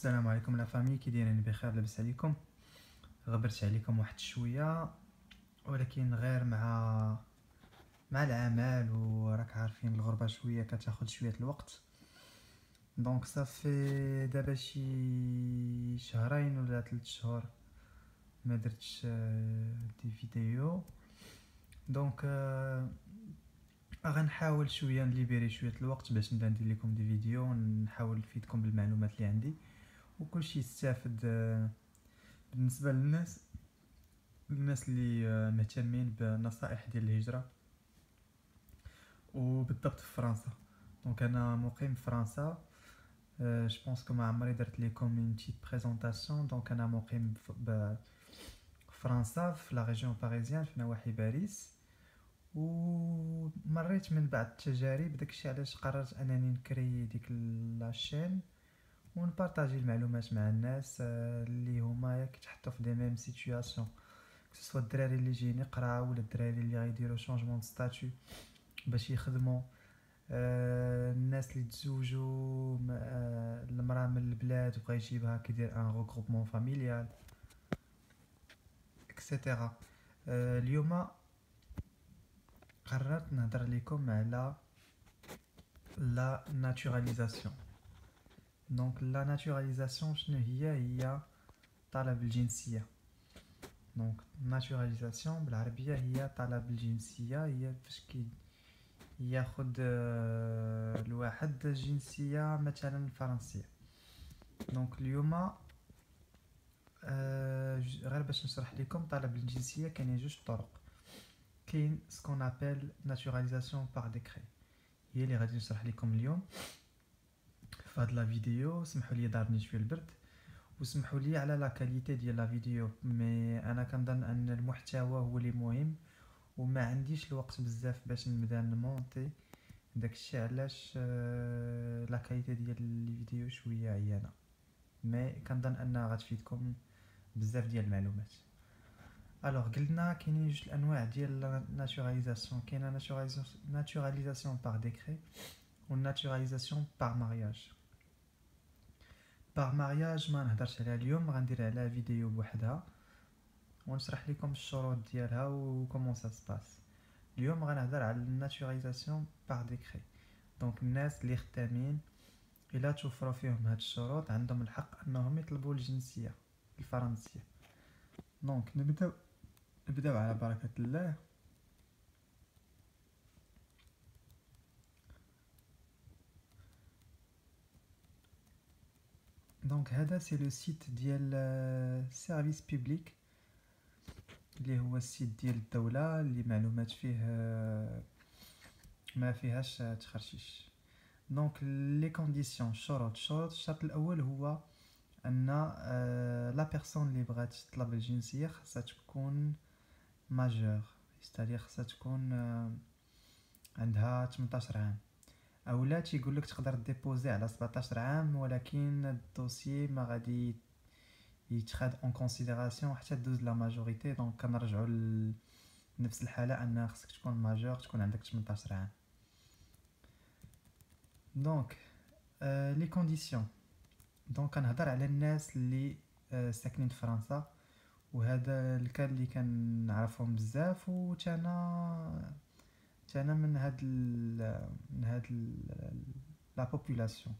السلام عليكم لا فامي، كي دايرين؟ بخير؟ لاباس عليكم؟ غبرت عليكم واحد شويه، ولكن غير مع العمل، وراك عارفين الغربه شويه كتاخد شويه الوقت. دونك صافي دابا شي شهرين ولا 3 شهور ما درتش دي فيديو. دونك غنحاول شويه نليبيري شويه الوقت باش نبدا ندير لكم دي فيديو، ونحاول نفيدكم بالمعلومات اللي عندي وكلشي يستافد. بالنسبه الناس اللي مهتمين بنصائح ديال الهجرة، وبالضبط في فرنسا. دونك انا مقيم في فرنسا. جو بونس كو ما عمري درت لكم اون تيت بريزونطاسيون. دونك انا مقيم في فرنسا، في لا ريجيون باريزيان، في نواحي باريس. ومريت من بعض التجارب، داكشي علاش قررت انني نكري ديك لاشين ونبارطاجي المعلومات مع الناس اللي هما كيتحطوا في دي ميم سيتوياسيون، سواء الدراري اللي جايين يقراو ولا الدراري اللي غيديروا شونجمون دو ستاتيو باش يخدموا، الناس اللي تزوجوا، المراه من البلاد وبغى يجيبها كيدير ان ريغروبمون فاميليال اكسيتيرا. اليوم قررت نهضر لكم على لا ناتوراليزاسيون. دونك لا ناتوراليزاسيون شنو هي طلب الجنسيه. دونك ناتوراليزاسيون بالعربيه هي طلب الجنسيه، هي باش ياخد الواحد جنسيه مثلا فرنسيه. دونك اليوم غير باش نشرح لكم طلب الجنسيه كاينين جوج طرق. كاين سكون ابل ناتوراليزاسيون بار ديكري، هي اللي غادي نشرح لكم اليوم في هاد لا فيديو. سمحوا لي ضربني شويه البرد، وسمحوا لي على لا كاليتي ديال لا فيديو، مي انا كنظن ان المحتوى هو اللي مهم، وما عنديش الوقت بزاف باش نبدا نمونتي. داكشي علاش لا كاليتي ديال الفيديو شويه عيانه، مي كنظن انها غتفيدكم بزاف ديال المعلومات. الوغ قلنا كاينين جوج الانواع ديال ناتوراليزاسيون. كاينه ناتوراليزاسيون بار ديكري و ناتوراليزاسيون بار مارياج. بار مارياج ما نهضرش عليها اليوم، غندير عليها فيديو بوحدها ونشرح لكم الشروط ديالها و كومون سا سباس. اليوم غنهضر على الناتوراليزاسيون بار ديكري. دونك الناس اللي خدامين الا توفروا فيهم هاد الشروط عندهم الحق انهم يطلبوا الجنسيه الفرنسيه. دونك نبداو على بركه الله. دونك هذا سي لو سيت ديال سيرفيس بوبليك، اللي هو السيت ديال الدوله اللي معلومات فيه ما فيهاش تخرشيش. دونك لي كونديسيون، الشرط الاول هو ان لا بيرسون اللي بغات تطلب الجنسيه خاصها تكون ماجور، ستادير خاصها تكون عندها 18 عام. اولا تيقول لك تقدر ديبوزي على 17 عام، ولكن الدوسيي ما غادي يتخاد اون كونسيديراسيون حتى دوز لا ماجوريتي. دونك كنرجعوا لنفس الحاله ان خصك تكون ماجور، تكون عندك 18 عام. دونك لي كونديسيون. دونك كنهضر على الناس اللي ساكنين في فرنسا، وهذا الكاد اللي كنعرفهم بزاف، وتانا من هاد لا بوبولاسيون.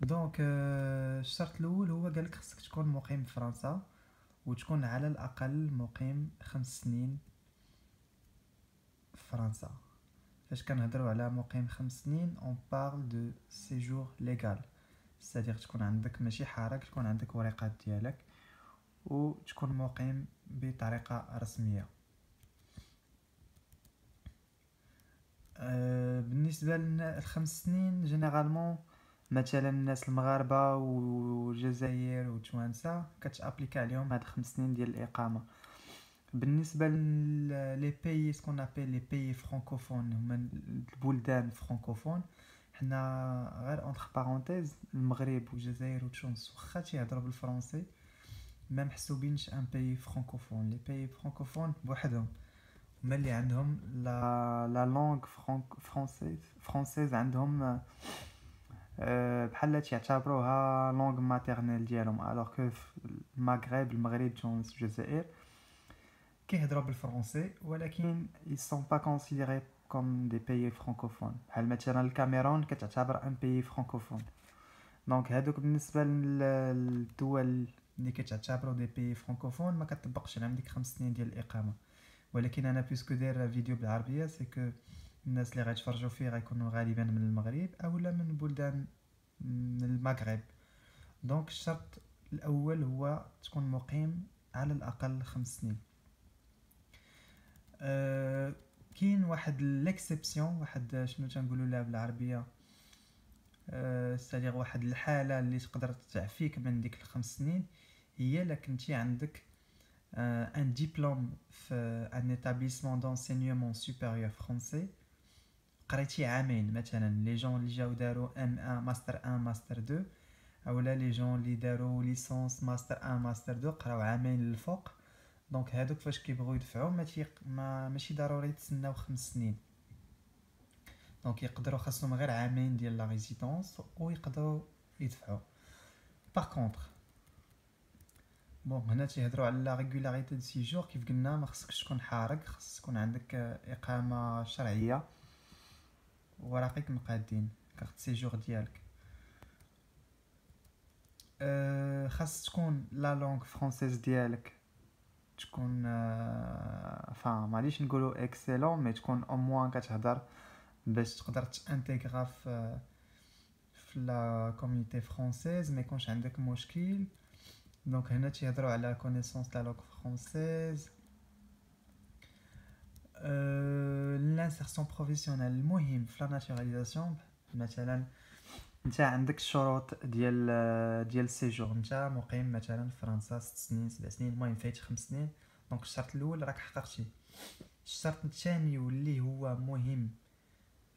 دونك الشرط الاول هو قالك خصك تكون مقيم في فرنسا، وتكون على الاقل مقيم 5 سنين في فرنسا. فاش كنهضروا على مقيم 5 سنين اون بارل دو سيجور ليغال، ستادير تكون عندك ماشي حارك، تكون عندك ورقات ديالك وتكون مقيم بطريقه رسميه. بالنسبه للخمس سنين جينيرالمون مثلا الناس المغاربه والجزائر وتوانسه كتابليكا عليهم هاد 5 سنين ديال الاقامه. بالنسبه لي بيي سكون ابل لي بيي فرانكوفون، هما البلدان فرانكوفون. حنا غير اونتر بارونتيز المغرب والجزائر وتونس واخا تيهضروا بالفرنسي ما محسوبينش ان بيي فرانكوفون. لي بيي فرانكوفون بوحدهم هما اللي عندهم لا لونغ فرانسيز عندهم بحال تيعتبروها لونغ ماتيرنيل ديالهم، الوغ كو في المغرب تونس الجزائر كيهضروا بالفرنسي، ولكن ils sont pas considérés comme des pays francophones. بحال مثلا الكاميرون كتعتبر ان بيي فرانكوفون. دونك هادوك بالنسبه للدول اللي كتعتبروا دي بيي فرانكوفون ما كتطبقش عليهم ديك 5 سنين ديال الاقامه. ولكن انا بيسكو داير فيديو بالعربيه سي كو الناس اللي غيتفرجوا فيه غيكونوا غالبا من المغرب اولا من بلدان من المغرب. دونك الشرط الاول هو تكون مقيم على الاقل 5 سنين. كاين واحد ليكسيبسيون، واحد شنو تنقولوا لها بالعربيه، ساليغ واحد الحاله اللي تقدر تعفيك من ديك الخمس سنين، هي الا كنتي عندك ان ديبلوم في ان ايتابليسمون دونسينيومون سوبيريور فرونسي، قريتي عامين. مثلا لي جون اللي جاو داروا ام 1 ماستر 1 ماستر 2، اولا لي جون اللي داروا ليسونس ماستر 1 ماستر 2 قراو عامين للفوق. دونك هادوك فاش كيبغيو يدفعوا ماشي ضروري تسناو 5 سنين. دونك يقدروا خاصهم غير عامين ديال لا ريزيدونس ويقدروا يدفعوا. باغ كونطخ بون هنا تيهضروا على لا ريغولاريتي دو سيجور. كيف قلنا ما خصكش تكون حارق، خص تكون عندك اقامه شرعيه وراقيك مقادين كارت سيجور ديالك. خاص تكون لا لونغ فرونسيز ديالك تكون فا ماليش نقولوا اكسيلون، مي تكون او موان كتهضر باش تقدر تانتيغرا في لا كوميونيتي فرونسيز، ما يكونش عندك مشكل. دونك هنا تيهضروا على كونيسونس لا لونغ فرونسيز. لانسيرسيون بروفيسيونيل المهم في لا ناتوراليزاسيون. مثلا انت عندك الشروط ديال السيجور، انت مقيم مثلا في فرنسا 6 سنين 7 سنين، المهم فايت 5 سنين. دونك الشرط الاول راك حققتيه. الشرط الثاني واللي هو مهم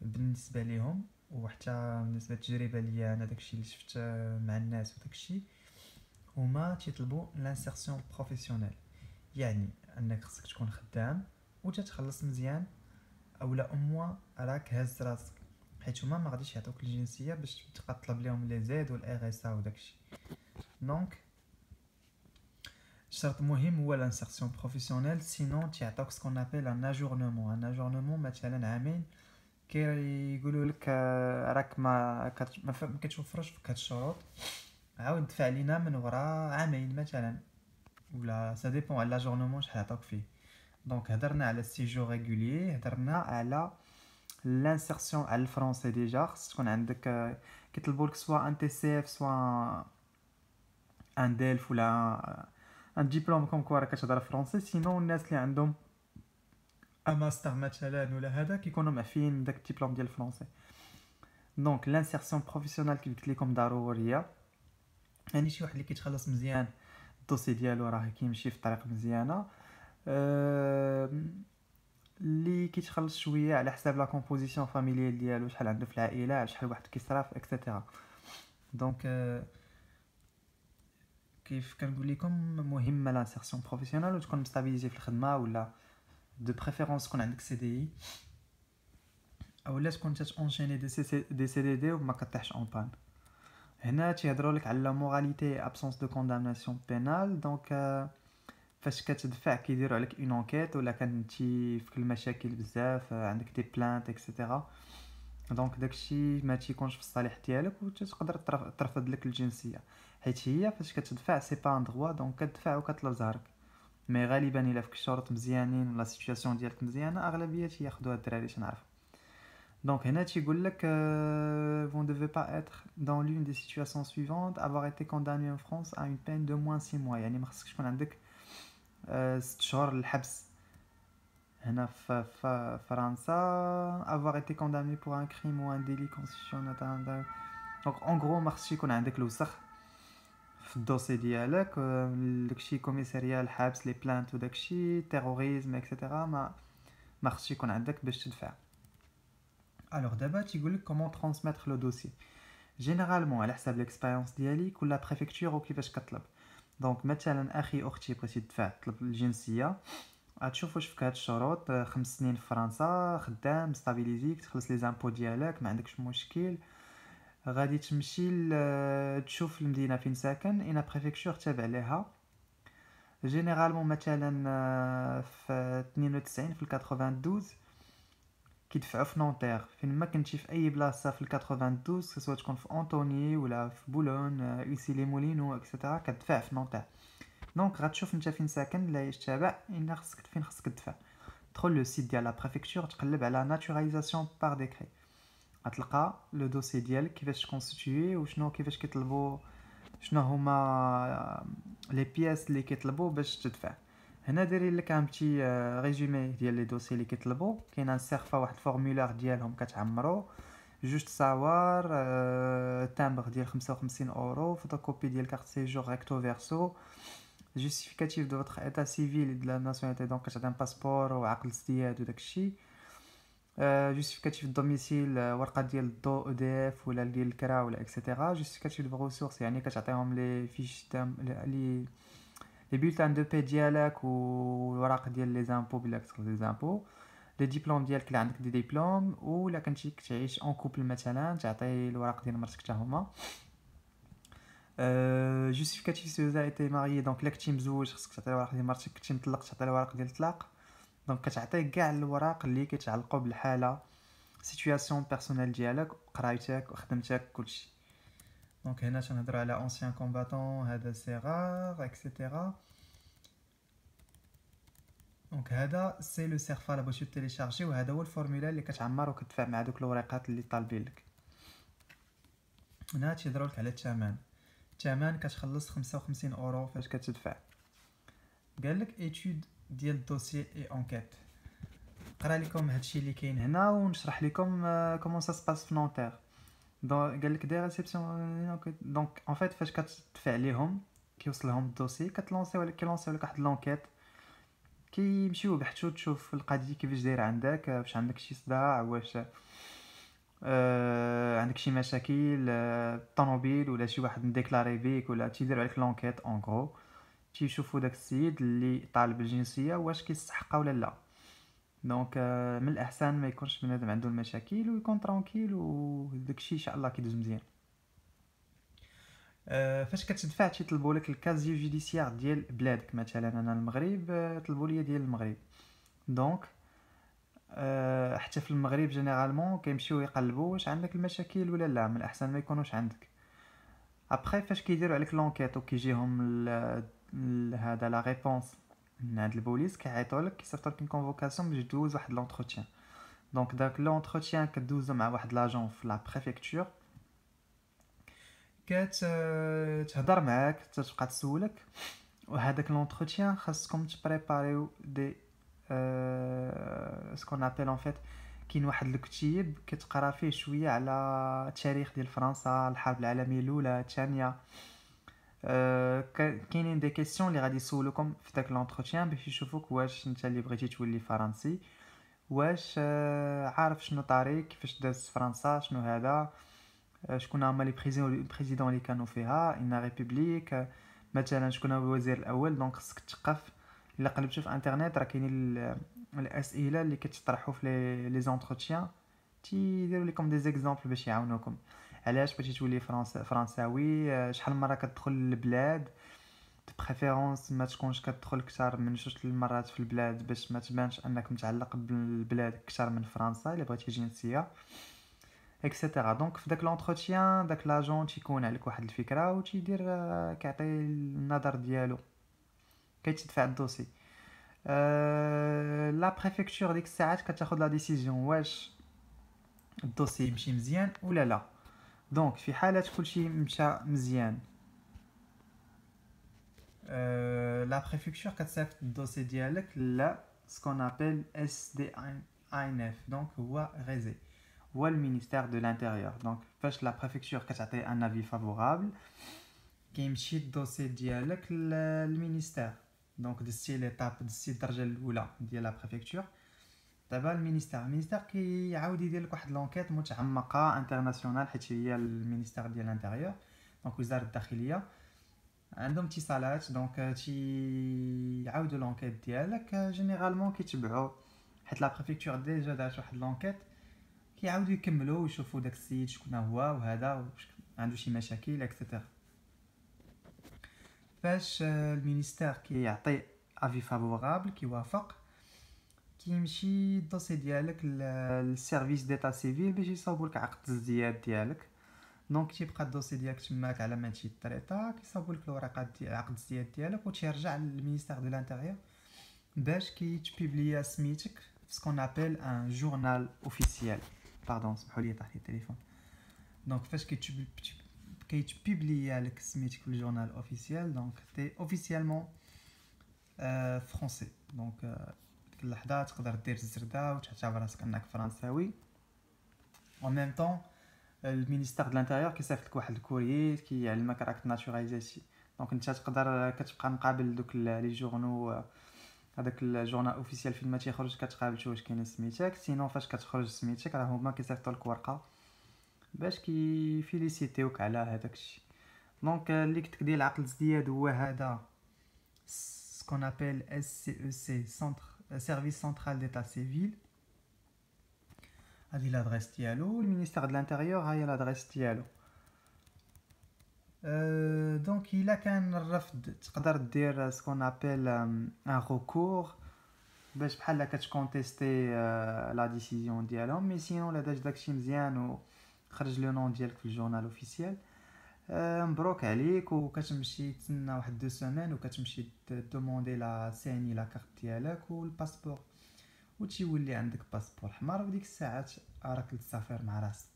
بالنسبه لهم وحتى بالنسبه للتجربه ليا انا داكشي اللي شفت مع الناس وداكشي، هما تيطلبوا لانسيرسيون بروفيسيونيل. يعني انك خصك تكون خدام وتتخلص مزيان، اولا اموا راك هاز راسك، حيت هما ما غاديش يعطوك الجنسيه باش تبقى تطلب لهم لي زيد والار اس ا وداكشي. دونك الشرط المهم هو لانسيرسيون بروفيسيونيل، سينون تيعطوك سكون ابل ان اجورنمون. ان اجورنمون مثلا عامين كيقولوا لك راك ما كتوفرش فيك هاد الشروط، عاود دفع لينا من وراء عامين مثلا، ولا سا ديبون على لاجورنمون شحال عطاوك فيه. دونك هضرنا على السيجور ريغوليي، هضرنا على لانسيرسيون على الفرونسي. ديجا خص تكون عندك كيطلبوا لك سوا ان تي سي اف سوا ان ديلف ولا ان ديبلوم كوم كوا راك كتهضر فرونسي. سينون الناس اللي عندهم ان ماستر مثلا ولا هذا كيكونوا معفيين داك الدبلوم ديال الفرونسي. دونك لانسيرسيون بروفيسيونيل كيف قلت لكم ضروريه. يعني شي واحد اللي كيتخلص مزيان الدوسي ديالو راه كيمشي في طريق مزيانه، اللي كيتخلص شويه على حساب لا كومبوزيسيون فاميليال ديالو، شحال عنده في العائله، شحال واحد كيصرف اكسيتيرا. دونك كيف كنقول لكم مهمه لانسيرسيون بروفيسيونيل وتكون مستابيليزي في الخدمه، ولا دو بريفيرونس تكون عندك سي دي اي، اولا تكون تتونشيني دي سي دي دي وما كطيحش اون بان. هنا تيهضروا لك على موراليتي ابسونس دو كوندامناسيون بينال. دونك فاش كتدفع كيديروا عليك اون انكيت، ولا كنتي في المشاكل بزاف عندك دي بلانت اكسيتيرا، دونك داكشي ما تيكونش في الصالح ديالك وتقدر ترفض لك الجنسيه، حيت هي فاش كتدفع سي با ان دروا. دونك كتدفع وكطلب زهرك، مي غالبا الا فيك الشروط مزيانين ولا سيتوياسيون ديالك مزيانه اغلبيه تياخذوها الدراري تنعرف. Donc هنا تيقول لك vous ne devez pas être dans l'une des situations suivantes, avoir été condamné en France à une peine de moins 6 mois. يعني ما خصكش تكون عندك 6 شهور الحبس هنا في فرنسا. avoir été condamné pour un crime ou un délit constitutionnel. donc en gros ما خصش يكون عندك الوسخ في الدوسي ديالك، داكشي كوميساريا الحبس لي بلانت وداكشي تيروريزم اكسيتيرا ما خصش يكون عندك باش تدفع. الوغ دابا تيقول لك كومون ترانسميتر لو دوسي. جينيرالمون على حساب ليكسبيريونس ديالي كل بريفكتور وكيفاش كطلب. دونك مثلا اخي اختي بغيتي تدفع تطلب الجنسيه، غتشوف واش فيك هاد الشروط 5 سنين في فرنسا، خدام ستابيليزيك، تخلص لي زامبو ديالك، ما عندكش مشكل، غادي تمشي تشوف المدينه فين ساكن اين بريفكتور تابع ليها. جينيرالمون مثلا في 92 في 92 كيدفعوا في نونتير. فين ما كنتي في اي بلاصه في 92 سواء تكون في اونطوني ولا في بولون ايسي لي مولينو اكسيتيرا كتدفع في نونتير. دونك غتشوف انت فين ساكن لا تابع ان خصك فين خصك تدفع. تدخل لو سيت ديال لا بريفكتور تقلب على ناتوراليزاسيون بار ديكري غتلقى لو دوسي ديالك كيفاش كونستيتيي وشنو كيفاش كيطلبوا شنو هما لي بياس اللي كيطلبوا باش تدفع. هنا دايرين لك ان بتي ريزومي ديال لي دوسي اللي كيطلبوا. كاين ان سيرفا واحد الفورمولير ديالهم كتعمرو جوست ساوار تامبر ديال 55 اورو فوتوكوبي ديال كارت سيجور ريكتو فيرسو جوستيفيكاتيف دو فوتر ايتا سيفيل دو لا ناسيوناليتي دونك كتعطي ان باسبور وعقد ازدياد وداكشي. جوستيفيكاتيف دوميسيل ورقه ديال الضو او دي اف ولا ديال الكرا ولا اكسيتيرا. جوستيفيكاتيف دو ريسورس يعني كتعطيهم لي فيش لي بولتان دو بي ديالك والوراق ديال لي زامبو بلا كتخلص لي زامبو. لي ديبلوم ديالك الا عندك دي ديبلوم ولا كنتي كتعيش اون كوبل مثلا تعطي الوراق ديال مرتك حتى هما. جوستيفيكاتيف سو زا ايتي ماريي دونك الا كنتي مزوج خصك تعطي الوراق ديال مرتك. كنتي مطلق تعطي الوراق ديال الطلاق. دونك كتعطي كاع الوراق اللي كيتعلقوا بالحاله سيتوياسيون بيرسونيل ديالك قرايتك وخدمتك كلشي. دونك هنا تنهضروا على اونسيان كومباتون هذا سي رار اكسيتيرا. دونك هذا سي لو سيرفا لا باش تيليشارجي وهذا هو الفورمولا اللي كتعمر وكتدفع مع دوك الورقات اللي طالبين لك. هنا تيهضروا لك على الثمن. الثمن كتخلص 55 اورو فاش كتدفع. قال لك ايتود ديال الدوسي اي انكيت. نقرا لكم هادشي اللي كاين هنا ونشرح لكم كومون سا سباس في نونتير. دونك قال لك دي ريسبسيون دونك ان فيت فاش كتدفع ليهم كيوصل لهم الدوسي كتلونسيو لك واحد لونكيت كيمشيو يبحثوا تشوف القضيه كيفاش دايره عندك واش عندك شي صداع واش عندك شي مشاكل الطوموبيل ولا شي واحد مديكلاري بيك ولا تيديروا عليك لونكيت اون غرو تيشوفوا داك السيد اللي طالب الجنسيه واش كيستحقها ولا لا. دونك من الاحسن ما يكونش بنادم عنده المشاكل ويكون ترونكيل وداكشي ان شاء الله كيدوز مزيان. فاش كتدفع تيطلبوا لك الكازيو جوديسيير ديال بلادك. مثلا انا المغرب طلبوا لي ديال المغرب. دونك حتى في المغرب جينيرالمون كيمشيو يقلبوا واش عندك المشاكل ولا لا. من الاحسن ما يكونوش عندك. ابري فاش كيديروا عليك لونكيت وكيجيهم هذا لا ريبونس من عند البوليس كيعيطوا لك كيصيفطوا لك كونفوكاسيون باش دوز واحد لونتروتيان. دونك داك لونتروتيان كدوزو مع واحد لاجون في لا بريفكتور كتهضر معاك تبقى تسولك. وهذاك لونتروتيان خاصكم تبريباريو دي سكون ابل ان فيت كاين واحد الكتيب كتقرا فيه شويه على التاريخ ديال فرنسا الحرب العالميه الاولى الثانيه. كاينين دي كيسيون اللي غادي يسولوكم في داك لونتروتيان باش يشوفوك واش انت اللي بغيتي تولي فرنسي واش عارف شنو طريق كيفاش داز فرنسا شنو هذا شكون هما لي بريزيدون اللي كانوا فيها ان ريبوبليك مثلا شكون هو الوزير الاول. دونك خصك تثقف. الا قلبتوا في انترنت راه كاينين الاسئله اللي كتطرحوا في لي زونتروتيان تيديروا لكم دي زيكزامبل باش يعاونوكم. علاش بغيتي تولي فرنساوي شحال مره كتدخل للبلاد بريفيرونس ما تكونش كتدخل اكثر من 2 المرات في البلاد باش ما تبانش انك متعلق بالبلاد اكثر من فرنسا الا بغيتي جنسيه اكسيتيرا. دونك في داك لونتروتيان داك لاجون تيكون عليك واحد الفكره وتيدير كيعطي النظر ديالو كيتدفع الدوسي. لا بريفكتور ديك الساعات كتاخذ لا ديسيزيون واش الدوسي يمشي مزيان ولا لا. دونك في حاله كلشي مشى مزيان لا بريفكتور كتصيفط الدوسي ديالك لا سكون ابل اس دي ان اف. دونك هو غيزي هو المينيستير دو لانتيريور. دونك فاش لا بريفكتور كتعطي ان افي فافورابل كيمشي الدوسي ديالك للمينيستير. دونك دزتي ليطاب دزتي الدرجه الاولى ديال لا بريفكتور دابا المينيستير كيعاود يدير لك واحد لونكيت متعمقه انترناسيونال حيت هي المينيستير ديال الانتيريور. دونك وزاره الداخليه عندهم اتصالات دونك تيعاودوا لونكيت ديالك جينيرالمون كيتبعوا حيت لا بريفكتور ديجا دارت واحد لونكيت كيعاودوا يكملوا ويشوفوا داك السيد شكون هو وهذا واش عنده شي مشاكل اكسيتيرا. فاش المينيستير كيعطي افي فافورابل كيوافق، كيمشي الدوسي ديالك للسيرفيس ديتا سيفيل باش يصاوبوا لك عقد الازدياد ديالك. دونك تيبقى الدوسي ديالك تماك على ما تمشي تريطا، كيصاوبوا لك الورقات ديال عقد الازدياد ديالك وتيرجع للمينيستير دو لانتيريور باش كيتبيبليا سميتك في سكون ابل ان جورنال اوفيسيال. باردون سمحوا لي طاح لي التليفون. دونك فاش كيتبيبليا لك سميتك في الجورنال اوفيسيال، دونك تي اوفيسيالمون فرونسي. دونك ديك اللحظه تقدر دير الزرده وتعتبر راسك انك فرنساوي. en même temps المينيستير د الانتيريور كيصيفط لك واحد الكوريي كيعلمك راك ناتوراليزيتي. دونك انت تقدر كتبقى مقابل دوك لي جورنو، هذاك الجورنال اوفيسيال فين ما تيخرج كتقابل واش كاين سميتك. سينو فاش كتخرج سميتك راه هما كيصيفطوا لك ورقه باش كيفيليسيتيوك على هذاك الشيء. دونك اللي كنت ديال العقد الازدياد هو هذا سكون ابل اس سي او سي سنتر سيرفيس سنترال ديتا سيفيل. هذه لادريس ديالو. المينيستير د الانتيريور ها هي لادريس ديالو. دونك الا كان الرفض تقدر دير سكون ابل ان ريكور باش بحال هكا تكونتيستي لا ديسيزيون ديالهم. مي سينو لا داكشي مزيان وخرج لو نون ديالك في الجورنال اوفيسيال، مبروك عليك. وكتمشي تسنى واحد 2 سيمين وكتمشي دوموندي لا سيني لا كارت ديالك والباسبور، وتيولي عندك باسبور حمار. وديك الساعات راك تسافر مع راسك.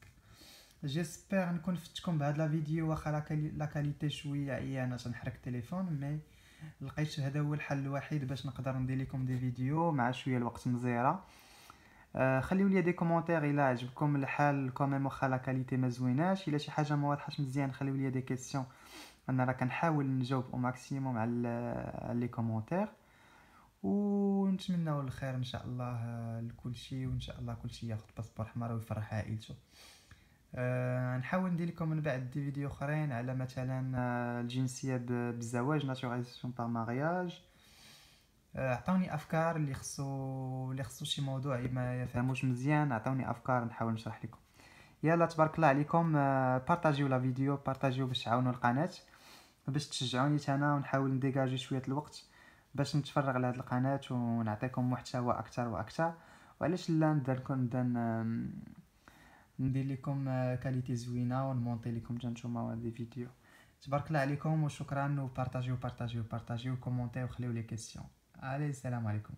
جيسبر نكون فتكم بهاد لا فيديو، واخا لا كاليتي شويه عيانه تنحرك التليفون، مي لقيت هذا هو الحل الوحيد باش نقدر ندير لكم دي فيديو مع شويه الوقت مزيره. خليو لي دي كومونتير الا عجبكم الحال كوميم واخا لا كاليتي ما زويناش. الا شي حاجه ما واضحاش مزيان خليو لي دي كيسيون، انا راه كنحاول نجاوب او ماكسيموم على لي كومونتير. ونتمنوا الخير ان شاء الله لكل شيء، وان شاء الله كل شيء ياخذ باسبور حمار ويفرح عائلته. نحاول ندير لكم من بعد دي فيديو اخرين على مثلا الجنسيه بالزواج ناتوراليزاسيون بار مارياج. عطوني افكار اللي خصو شي موضوع ما يفهموش مزيان، عطوني افكار نحاول نشرح لكم. يلا تبارك الله عليكم، بارطاجيو لا فيديو، بارطاجيو باش تعاونوا القناه، باش تشجعوني انا ونحاول نديجاجي شويه الوقت باش نتفرغ لهاد القناه ونعطيكم محتوى اكثر واكثر. وعلاش لا ندير لكم كاليتي زوينه ونمونطي لكم نتوما دي فيديو. تبارك الله عليكم وشكرا، وبارطاجيو بارطاجيو بارطاجيو كومونتي وخليو لي كيسيون. علي السلام عليكم.